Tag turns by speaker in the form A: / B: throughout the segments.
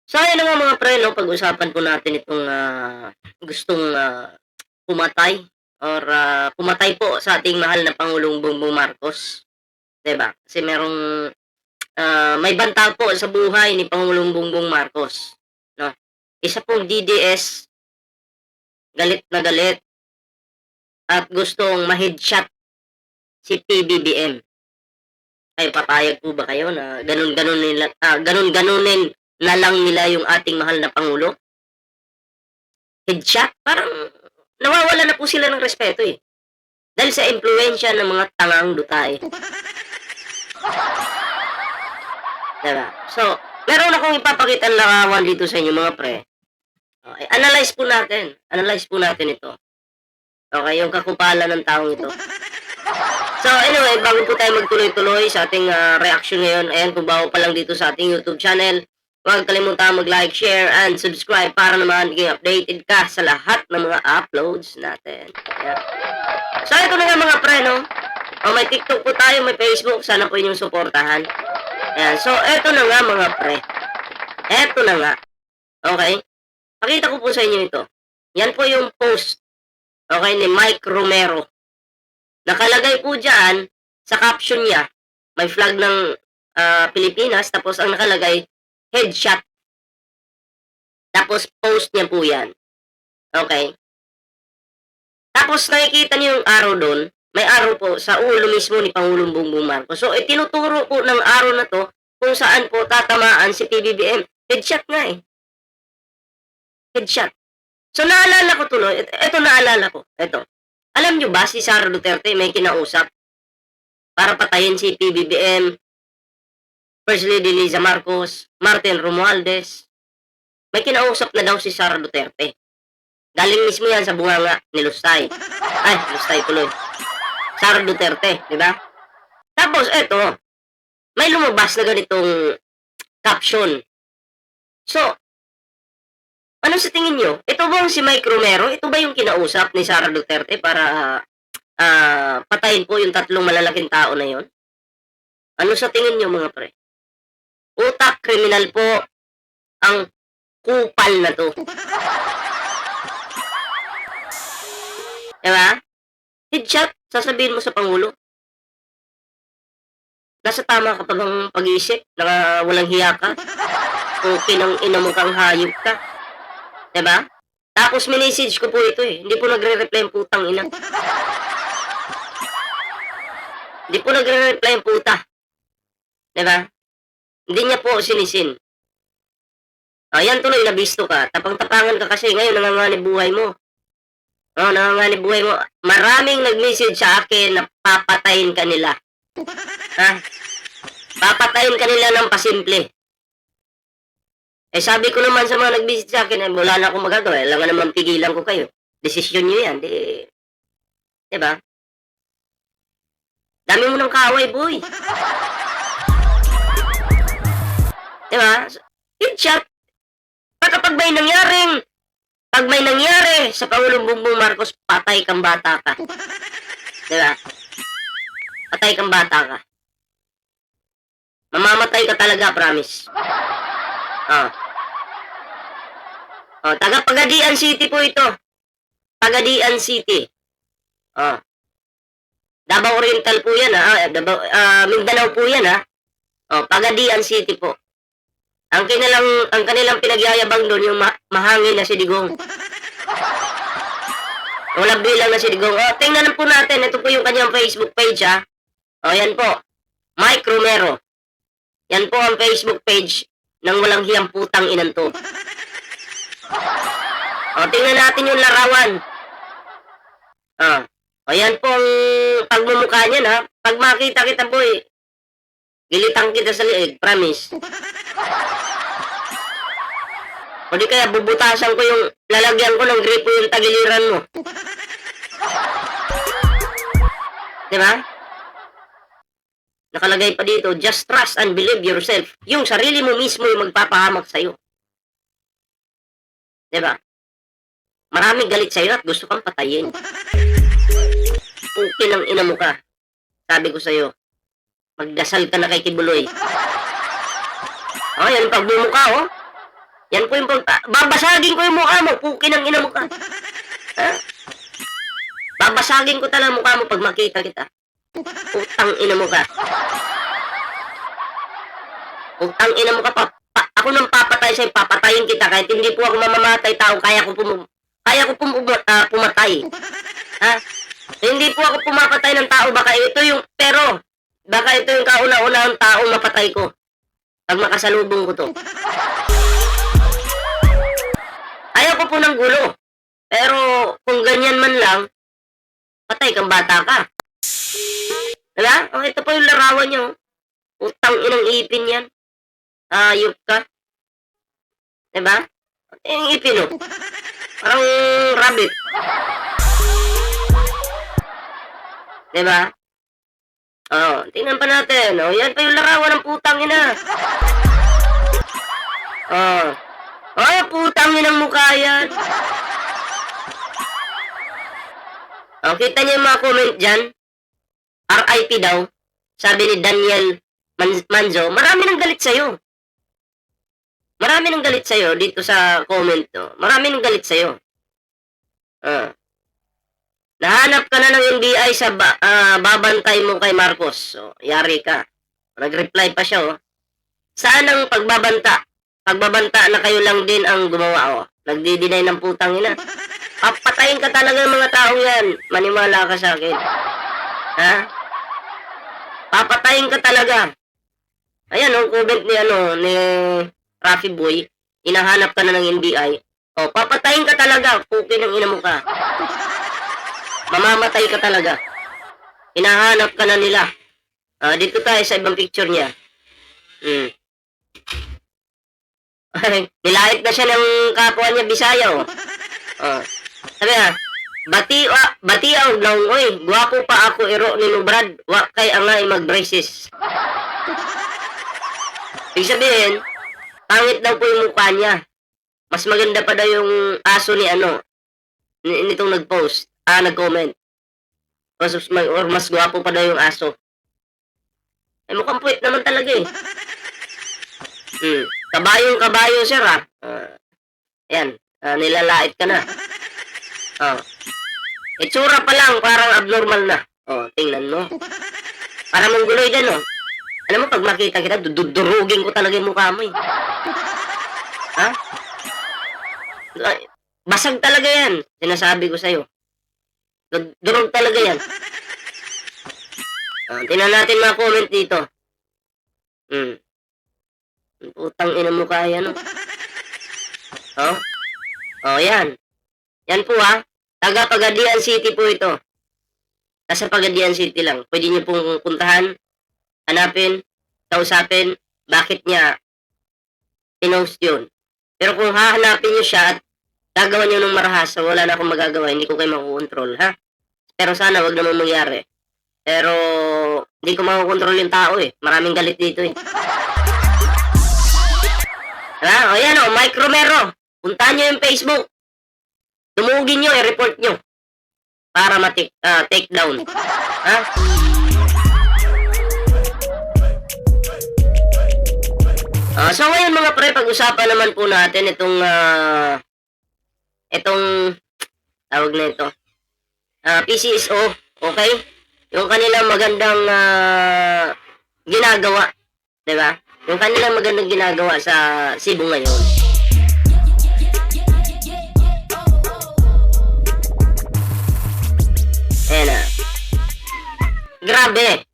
A: So ayun na nga mga pre 'no, pag-usapan po natin itong, gustong, pumatay or, pumatay po sa ating mahal na Pangulong Bongbong Marcos, 'di ba? Kasi merong, may banta po sa buhay ni Pangulong Bongbong Marcos 'no. Isa pong DDS, galit na galit at gustong ma-headshot si PBBM. Ay papayag po ba kayo na ganun-ganunin na lang nila yung ating mahal na pangulo? Headshot? Parang nawawalan na po sila ng respeto, eh, dahil sa impluwensiya ng mga tangang dutae, 'di ba? So, meron akong ipapakitang larawan dito sa inyo mga pre. Okey, analyze po natin ito. Okey, yung kakupalan ng taong ito. So anyway, bago po tayo magtuloy-tuloy sa ating, reaksyon ngayon, ayan kung bago pa lang dito sa ating YouTube channel, huwag kalimutang mag-like, share, and subscribe para naman maging updated ka sa lahat ng mga uploads natin. Ayan. So ito na nga mga pre 'no, may TikTok po tayo, may Facebook, sana po inyong suportahan. Ayan, so eto na nga mga pre, eto na nga, okey? Pakita ko po sa inyo ito. Yan po yung post, okey, ni Mike Romero. Nakalagay po diyan sa caption niya, may flag ng, Pilipinas tapos ang nakalagay, headshot. Tapos post niya po yan, okey? Tapos nakikita niyo yung arrow dun, may arrow po sa ulo mismo ni Pangulong Bongbong Marcos. So, tinuturo po ng arrow na 'to kung saan po tatamaan si PBBM. Headshot nga, eh, headshot. So, naalala ko tuloy, eto naalala ko, eto. Alam niyo ba si Sara Duterte may kinausap para patayin si PBBM, First Lady Liza Marcos, Martin Romualdez. May kinausap na daw si Sara Duterte. Galing mismo yan sa bunganga ni Lustay. Ay, Lustay tuloy. Sara Duterte, di ba? Tapos eto, may lumabas na ganitong caption. So, ano sa tingin nyo? Ito bang si Mike Romero? Ito ba yung kinausap ni Sara Duterte para patayin po yung tatlong malalaking tao na yon? Ano sa tingin nyo mga pre? Utak kriminal po ang kupal na to. Diba? Headshot, sasabihin mo sa Pangulo. Nasa tama ka pa bang pag-iisip? Na walang hiya ka? O kinang-ina mo kang hayop ka? Diba? Tapos minessage ko po ito, eh. Hindi po nagre-reply ang putang ina. Hindi po nagre-reply ang puta. Diba? Hindi niya po sinisin. Yan tuloy, nabisto ka. Tapang-tapangan ka kasi ngayon nanganganib buhay mo. Nanganganib buhay mo. Maraming nag-message sa akin na papatayin ka nila. Papatayin ka nila ng pasimple. Eh sabi ko naman sa mga nag-visit sa akin, wala na akong magagawa. Alam naman pigilan ko kayo. Desisyon nyo yan. Diba? Dami mo ng kaaway, boy. Diba? Headshot. Pag may nangyari sa Pangulong Bongbong Marcos, patay kang bata ka. Diba? Patay kang bata ka. Mamamatay ka talaga, promise. Taga Pagadian City po ito. Pagadian City. Davao Oriental po yan, Mindanao po yan, Pagadian City po. Ang kanilang pinagyayabang doon yung mahangin na si Digong. Walang bilang na si Digong. Tingnan po natin, ito po yung kanyang Facebook page, yan po. Mike Romero. Yan po ang Facebook page ng walang hiyang putang inan to. Tingnan natin yung larawan. Yan po ang pagmumukha niyan, ha. Pag makita kita, boy, gilitang kita sa liig, promise. O di kaya bubutasan ko yung, lalagyan ko ng gripo yung tagiliran mo. Diba? Nakalagay pa dito, just trust and believe yourself. Yung sarili mo mismo yung magpapahamak sa'yo. Diba? Maraming galit sa'yo at gusto kang patayin. Okay ng ina mo ka. Sabi ko sa'yo, magdasal ka na kay Kibuloy. Yan, pagbumukha, Yan po yung babasagin ko yung mukha mo, puki ng ina mo ka. Ha? Babasagin ko talaga mukha mo pag makita kita. Utang ina mo ka. Utang ina mo ka pa. Ako nang papatay sa'yo, papatayin kita kahit hindi po ako mamamatay tao, kaya ko pumatay. Ha? Hindi po ako pumapatay ng tao, baka ito yung kauna-unahang tao mapatay ko. Pag makasalubong ko to. Ayaw ko po ng gulo. Pero kung ganyan man lang, patay kang bata ka. Diba? O, ito po yung larawan nyo. Utang inang ipin yan. Ayop ka. Diba? Yung ipin, oh. Parang rabbit. Diba? Oh, tingnan pa natin. Oh, yan pa yung larawan ng putang ina. Oh. Oh, putang inang mukha yan. Oh, kita niyo yung mga comment dyan. RIP daw. Sabi ni Daniel Manzo, marami nang galit sa'yo. Marami nang galit sa'yo dito sa comment to. Marami nang galit sa'yo. Nahanap ka na ng NBI sa babantay mo kay Marcos. So, yari ka. Nag-reply pa siya, oh. Saan ang pagbabanta? Pagbabanta na kayo lang din ang gumawa, oh. Nagdi-deny ng putang ina. Papatayin ka talaga ng mga tao yan. Maniwala ka sa akin. Ha? Papatayin ka talaga. Ayan, oh, comment ni Rafi Boy. Hinahanap ka na ng NBI. Oh, papatayin ka talaga. Pukin ng ina mo ka. Mamamatay ka talaga. Hinahanap ka na nila. Dito tayo sa ibang picture niya. Nilait na siya ng kapwa niya Bisaya, oh. Sabi ha, batiaw lang, oy, guwapo pa ako iro ni Brad, wa kay angay mag-braces. Ibig sabihin, pangit daw po yung mukha niya. Mas maganda pa daw yung aso ni nitong nag-post. Nag-comment. Or mas gwapo pa daw yung aso. Ay, mukhang puwet naman talaga eh. Kabayong-kabayo, sir, ha. Ayan, nilalait ka na. Itsura pa lang, parang abnormal na. Tingnan mo. Parang mongguloy din, oh. Alam mo, pag makita kita, dudurugin ko talaga yung mukha mo, eh. Ha? Basag talaga yan. Sinasabi ko sa'yo. Durog talaga yan. Tingnan natin mga comment dito. Putang ina mo kaya, no? Yan. Yan po, ha. Taga Pagadian City po ito. Nasa Pagadian City lang. Pwede niyo pong puntahan, hanapin, kausapin, bakit niya pinost yun. Pero kung hahanapin niyo siya at gagawa niyo ng marahas, wala na akong magagawa, hindi ko kayo makukontrol, ha? Pero sana wag naman mangyari. Pero hindi ko makukontrol yung tao, eh. Maraming galit dito, eh. O yan, o, Mike Romero. Puntahan nyo yung Facebook. Dumugin nyo, i-report nyo. Para take down. Ha? So ngayon mga pre, pag-usapan naman po natin itong tawag na ito. PCSO, okay? Yung kanilang magandang ginagawa, 'di ba? Yung kanilang magandang ginagawa sa Cebu ngayon. Ayan. Grabe.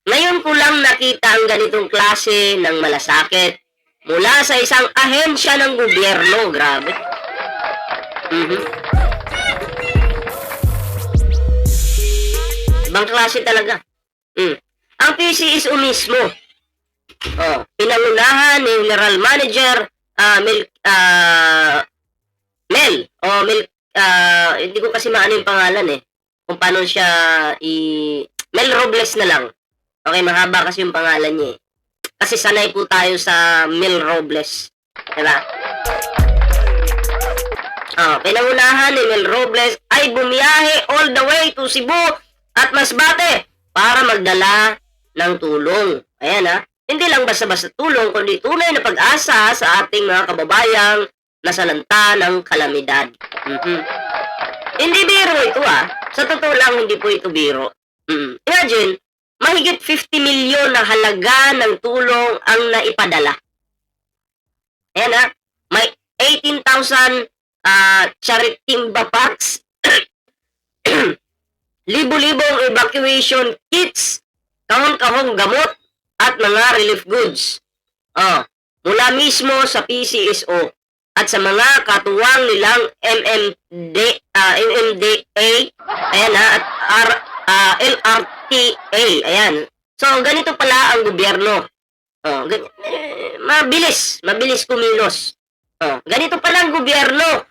A: Ngayon ko lang nakita ang ganitong klase ng malasakit mula sa isang ahensya ng gobyerno. Grabe. Ibang klase talaga. Ang PCSO mismo, pinangunahan ni General Manager hindi ko kasi maano yung pangalan eh. Kung paano siya Mel Robles na lang. Okay, mahaba kasi yung pangalan niya eh. Kasi sanay po tayo sa Mel Robles. Diba? Pinangunahan ni Mel Robles ay bumiyahe all the way to Cebu at Masbate para magdala ng tulong. Ayan ha. hindi lang basta-basta tulong, kundi tunay na pag-asa sa ating mga kababayang nasalanta ng kalamidad. Hindi biro ito Sa totoo lang, hindi po ito biro. Imagine, mahigit 50 milyon na halaga ng tulong ang naipadala. Ayan may 18,000 charitimba packs, libo-libong evacuation kits, kahon-kahong gamot, at mga relief goods. Mula mismo sa PCSO at sa mga katuwang nilang MMDA, ayan at LRTA, ayan. So, ganito pala ang gobyerno. Mabilis kumilos. Ganito pala ang gobyerno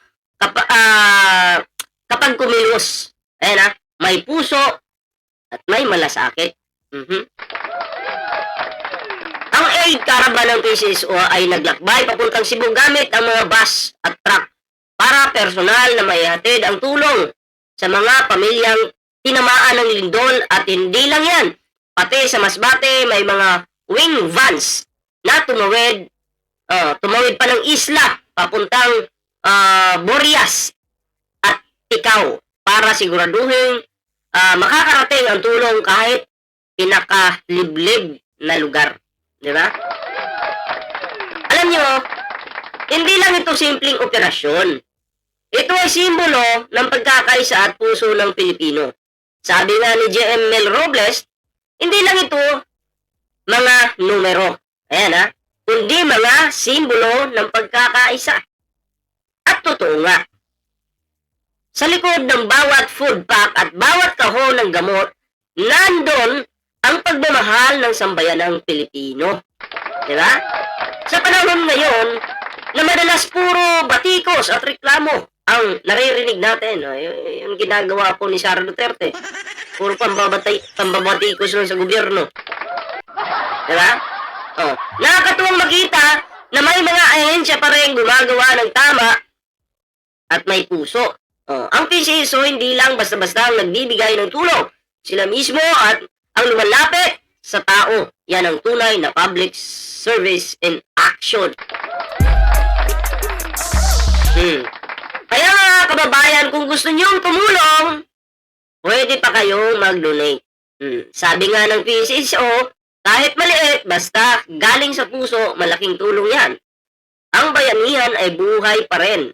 A: kapag kumilos. Ayan may puso at may malasakit. Ang aid caravan ng PCSO ay naglakbay papuntang Cebu gamit ang mga bus at truck para personal na maihatid ang tulong sa mga pamilyang tinamaan ng lindol, at hindi lang yan. Pati sa Masbate may mga wing vans na tumawid pa ng isla papuntang Borias at Ticao para siguraduhin makakarating ang tulong kahit pinakaliblib na lugar. Di ba? Alam nyo, hindi lang ito simpleng operasyon. Ito ay simbolo ng pagkakaisa at puso ng Pilipino. Sabi nga ni J.M. Mel Robles, hindi lang ito mga numero. Ayan kundi mga simbolo ng pagkakaisa. At totoo nga, sa likod ng bawat food pack at bawat kahon ng gamot, nandun ang pagmamahal ng sambayanang Pilipino. Diba? Sa panahon ngayon, na madalas puro batikos at reklamo ang naririnig natin. Yung ginagawa po ni Sara Duterte. Puro pambabatikos lang sa gobyerno. Diba? Nakakatuwang makita na may mga ahensya pa rin gumagawa ng tama at may puso. Ang PCSO hindi lang basta-basta ang nagbibigay ng tulong. Sila mismo at ang lumalapit sa tao. Yan ang tunay na public service in action. Kaya kababayan, kung gusto niyong tumulong, pwede pa kayong mag-donate. Sabi nga ng PCSO, kahit maliit, basta galing sa puso, malaking tulong yan. Ang bayanihan ay buhay pa rin.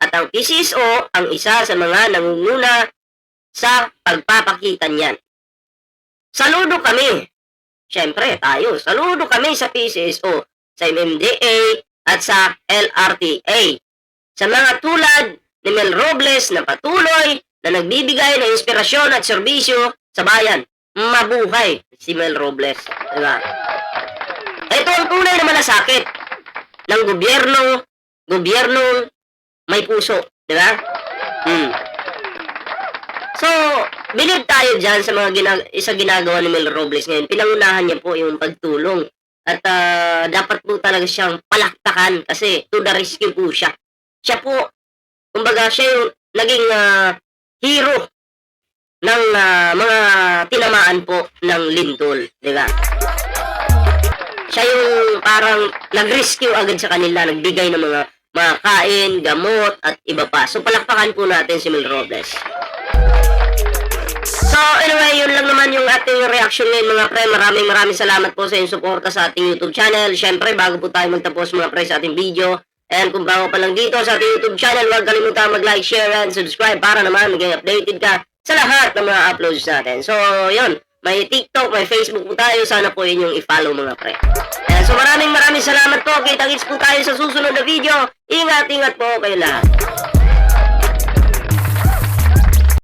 A: At ang PCSO ang isa sa mga nangunguna sa pagpapakita niyan. Saludo kami. Siyempre, tayo. Saludo kami sa PCSO, sa MMDA, at sa LRTA. Sa mga tulad ni Mel Robles na patuloy na nagbibigay ng inspirasyon at serbisyo sa bayan. Mabuhay si Mel Robles. Diba? Ito ang tunay na malasakit ng gobyernong may puso. Diba? So, bilib tayo dyan sa mga ginagawa ni Mel Robles ngayon. Pinangunahan niya po yung pagtulong. At dapat po talaga siyang palaktakan kasi to the rescue po siya. Siya po, kumbaga siya yung naging hero ng mga tinamaan po ng lindol. Diba? Siya yung parang nag-rescue agad sa kanila, nagbigay ng mga kain, gamot, at iba pa. So, palakpakan po natin si Mel Robles. So, anyway, yun lang naman yung ating reaction ngayon mga pre. Maraming salamat po sa inyong suporta sa ating YouTube channel. Siyempre, bago po tayo magtapos mga pre sa ating video, and kung bago pa lang dito sa ating YouTube channel, huwag kalimutan mag-like, share, and subscribe para naman maging updated ka sa lahat ng mga uploads natin. So, yun. May TikTok, may Facebook po tayo. Sana po yun yung i-follow mga pre. So, maraming salamat po. Kita-kits po tayo sa susunod na video. Ingat po kayo lahat.